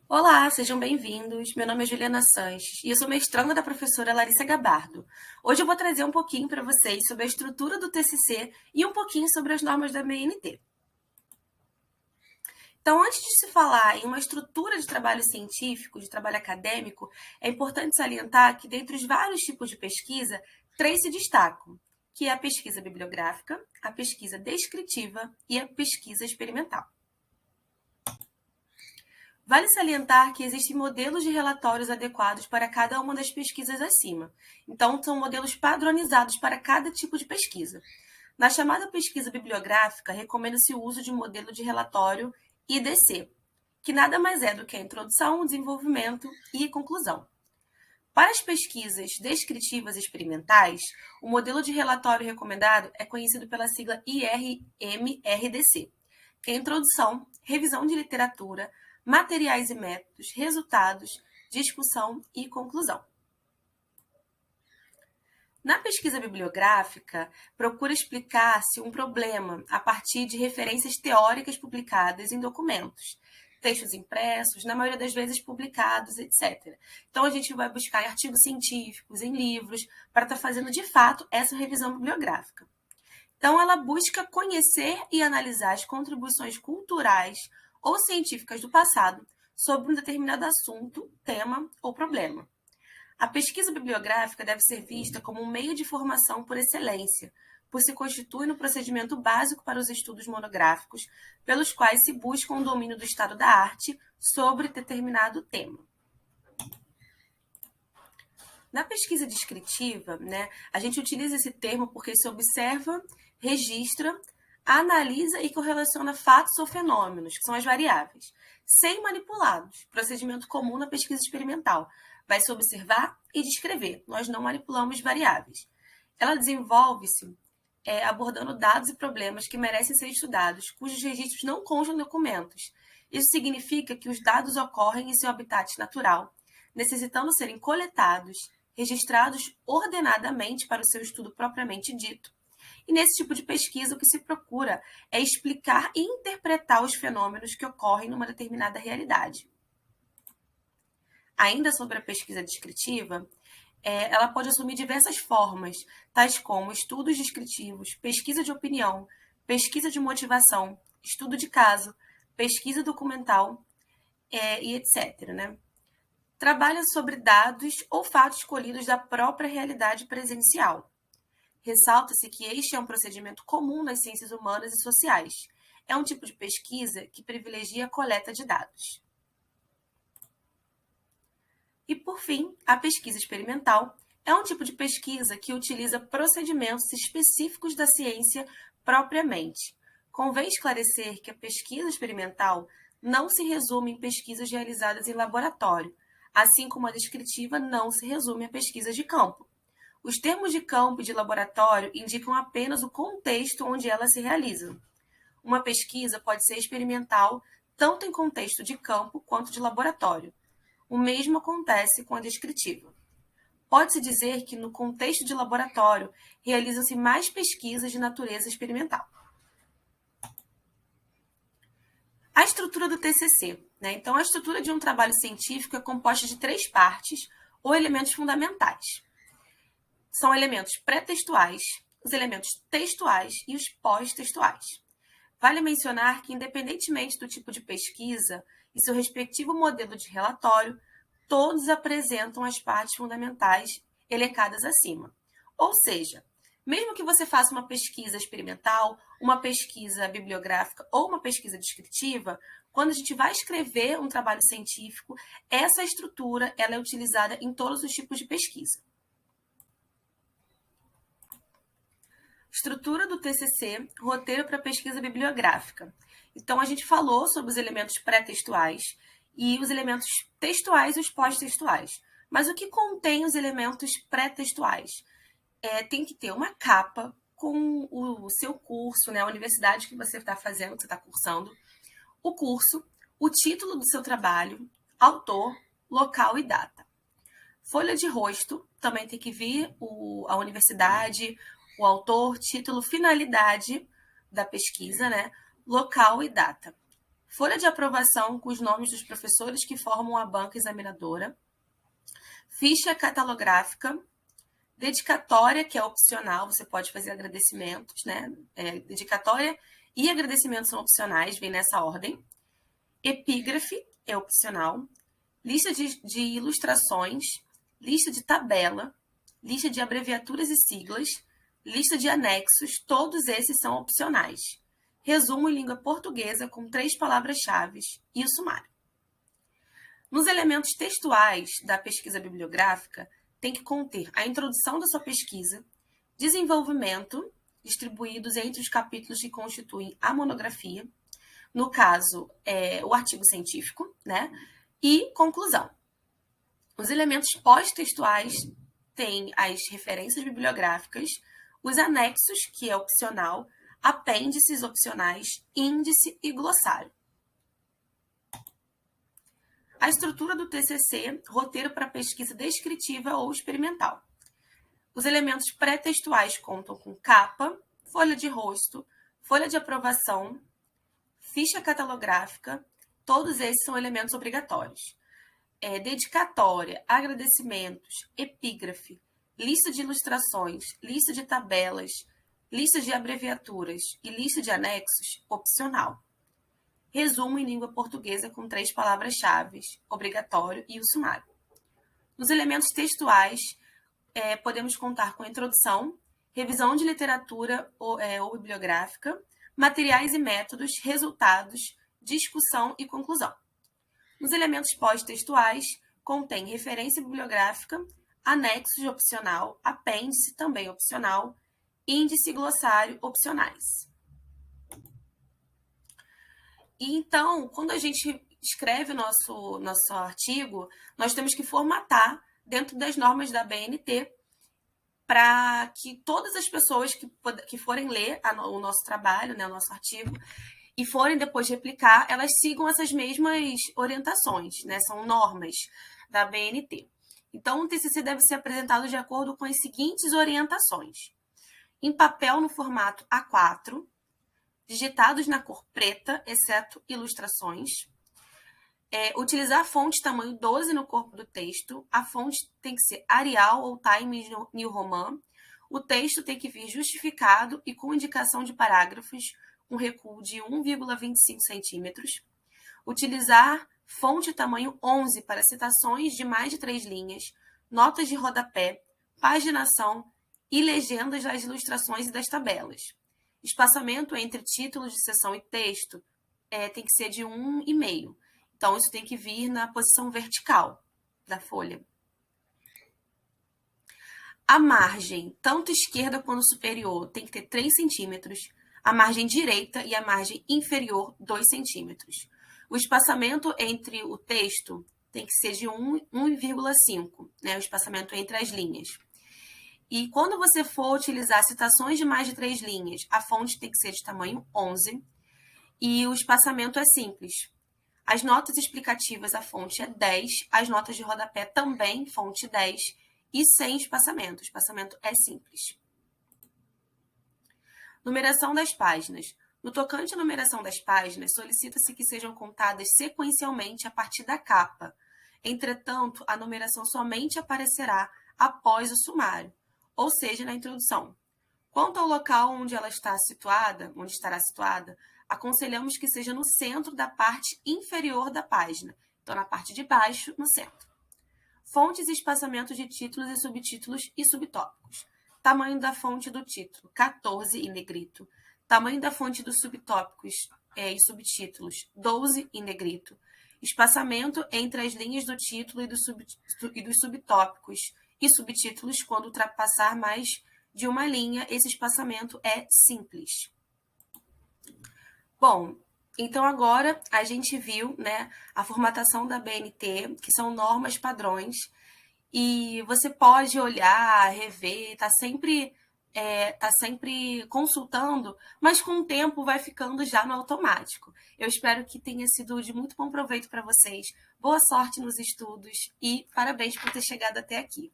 Olá, sejam bem-vindos. Meu nome é Juliana Sanches e eu sou mestranda da professora Larissa Gabardo. Hoje eu vou trazer um pouquinho para vocês sobre a estrutura do TCC e um pouquinho sobre as normas da BNT. Então, antes de se falar em uma estrutura de trabalho científico, de trabalho acadêmico, é importante salientar que, dentre os vários tipos de pesquisa, três se destacam, que é a pesquisa bibliográfica, a pesquisa descritiva e a pesquisa experimental. Vale salientar que existem modelos de relatórios adequados para cada uma das pesquisas acima. Então, são modelos padronizados para cada tipo de pesquisa. Na chamada pesquisa bibliográfica, recomenda-se o uso de um modelo de relatório IDC, que nada mais é do que a introdução, desenvolvimento e conclusão. Para as pesquisas descritivas e experimentais, o modelo de relatório recomendado é conhecido pela sigla IRMRDC, que é introdução, revisão de literatura, materiais e métodos, resultados, discussão e conclusão. Na pesquisa bibliográfica, procura explicar-se um problema a partir de referências teóricas publicadas em documentos, textos impressos, na maioria das vezes publicados, etc. Então, a gente vai buscar em artigos científicos, em livros, para estar fazendo, de fato, essa revisão bibliográfica. Então, ela busca conhecer e analisar as contribuições culturais ou científicas do passado sobre um determinado assunto, tema ou problema. A pesquisa bibliográfica deve ser vista como um meio de formação por excelência, pois se constitui no procedimento básico para os estudos monográficos, pelos quais se busca um domínio do estado da arte sobre determinado tema. Na pesquisa descritiva, a gente utiliza esse termo porque se observa, registra, analisa e correlaciona fatos ou fenômenos, que são as variáveis, sem manipulá-los, procedimento comum na pesquisa experimental. Vai se observar e descrever, nós não manipulamos variáveis. Ela desenvolve-se abordando dados e problemas que merecem ser estudados, cujos registros não constam em documentos. Isso significa que os dados ocorrem em seu habitat natural, necessitando serem coletados, registrados ordenadamente para o seu estudo propriamente dito. E nesse tipo de pesquisa, o que se procura é explicar e interpretar os fenômenos que ocorrem numa determinada realidade. Ainda sobre a pesquisa descritiva, ela pode assumir diversas formas, tais como estudos descritivos, pesquisa de opinião, pesquisa de motivação, estudo de caso, pesquisa documental e etc. Trabalha sobre dados ou fatos colhidos da própria realidade presencial. Ressalta-se que este é um procedimento comum nas ciências humanas e sociais. É um tipo de pesquisa que privilegia a coleta de dados. E, por fim, a pesquisa experimental é um tipo de pesquisa que utiliza procedimentos específicos da ciência propriamente. Convém esclarecer que a pesquisa experimental não se resume em pesquisas realizadas em laboratório, assim como a descritiva não se resume a pesquisas de campo. Os termos de campo e de laboratório indicam apenas o contexto onde elas se realizam. Uma pesquisa pode ser experimental tanto em contexto de campo quanto de laboratório. O mesmo acontece com a descritiva. Pode-se dizer que, no contexto de laboratório, realizam-se mais pesquisas de natureza experimental. A estrutura do TCC. Então, a estrutura de um trabalho científico é composta de três partes ou elementos fundamentais. São elementos pré-textuais, os elementos textuais e os pós-textuais. Vale mencionar que, independentemente do tipo de pesquisa e seu respectivo modelo de relatório, todos apresentam as partes fundamentais elencadas acima. Ou seja, mesmo que você faça uma pesquisa experimental, uma pesquisa bibliográfica ou uma pesquisa descritiva, quando a gente vai escrever um trabalho científico, essa estrutura ela é utilizada em todos os tipos de pesquisa. Estrutura do TCC, roteiro para pesquisa bibliográfica. Então, a gente falou sobre os elementos pré-textuais e os elementos textuais e os pós-textuais. Mas o que contém os elementos pré-textuais? Tem que ter uma capa com o seu curso, a universidade que você está fazendo, que você está cursando, o curso, o título do seu trabalho, autor, local e data. Folha de rosto, também tem que vir a universidade, o autor, título, finalidade da pesquisa, local e data. folha de aprovação com os nomes dos professores que formam a banca examinadora, ficha catalográfica, dedicatória, que é opcional, você pode fazer agradecimentos, né? Dedicatória e agradecimentos são opcionais, vem nessa ordem. Epígrafe é opcional. Lista de ilustrações, lista de tabela, lista de abreviaturas e siglas, lista de anexos, todos esses são opcionais. Resumo em língua portuguesa com 3 palavras-chave e o sumário. Nos elementos textuais da pesquisa bibliográfica, tem que conter a introdução da sua pesquisa, desenvolvimento, distribuídos entre os capítulos que constituem a monografia, no caso, o artigo científico, né? E conclusão. Os elementos pós-textuais têm as referências bibliográficas, os anexos, que é opcional, apêndices opcionais, índice e glossário. A estrutura do TCC, roteiro para pesquisa descritiva ou experimental. Os elementos pré-textuais contam com capa, folha de rosto, folha de aprovação, ficha catalográfica, todos esses são elementos obrigatórios. Dedicatória, agradecimentos, epígrafe, lista de ilustrações, lista de tabelas, lista de abreviaturas e lista de anexos, opcional. Resumo em língua portuguesa com 3 palavras-chave, obrigatório e o sumário. Nos elementos textuais, podemos contar com a introdução, revisão de literatura ou bibliográfica, materiais e métodos, resultados, discussão e conclusão. Nos elementos pós-textuais, contém referência bibliográfica, anexos opcional, apêndice também opcional, índice e glossário opcionais. E então, quando a gente escreve o nosso artigo, nós temos que formatar dentro das normas da BNT para que todas as pessoas que forem ler o nosso trabalho, né, o nosso artigo, e forem depois replicar, elas sigam essas mesmas orientações, né? São normas da BNT. Então, o TCC deve ser apresentado de acordo com as seguintes orientações. Em papel no formato A4, digitados na cor preta, exceto ilustrações. Utilizar fonte tamanho 12 no corpo do texto. A fonte tem que ser Arial ou Times New Roman. O texto tem que vir justificado e com indicação de parágrafos, com recuo de 1,25 centímetros. Utilizar fonte tamanho 11 para citações de mais de 3 linhas, notas de rodapé, paginação e legendas das ilustrações e das tabelas. Espaçamento entre títulos de seção e texto tem que ser de 1,5. Então, isso tem que vir na posição vertical da folha. A margem, tanto esquerda quanto superior, tem que ter 3 centímetros. A margem direita e a margem inferior, 2 centímetros. O espaçamento entre o texto tem que ser de 1,5, né? O espaçamento entre as linhas. E quando você for utilizar citações de mais de 3 linhas, a fonte tem que ser de tamanho 11 e o espaçamento é simples. As notas explicativas, a fonte é 10, as notas de rodapé também, fonte 10, e sem espaçamento. O espaçamento é simples. Numeração das páginas. No tocante à numeração das páginas, solicita-se que sejam contadas sequencialmente a partir da capa. Entretanto, a numeração somente aparecerá após o sumário, ou seja, na introdução. Quanto ao local onde ela estará situada, aconselhamos que seja no centro da parte inferior da página, então na parte de baixo, no centro. Fontes e espaçamentos de títulos e subtítulos e subtópicos. Tamanho da fonte do título, 14 em negrito. Tamanho da fonte dos subtópicos e subtítulos, 12 em negrito. Espaçamento entre as linhas do título e dos subtópicos e subtítulos quando ultrapassar mais de uma linha, esse espaçamento é simples. Bom, então agora a gente viu, né, a formatação da BNT, que são normas padrões, e você pode olhar, rever, tá sempre consultando, mas com o tempo vai ficando já no automático. Eu espero que tenha sido de muito bom proveito para vocês. Boa sorte nos estudos e parabéns por ter chegado até aqui.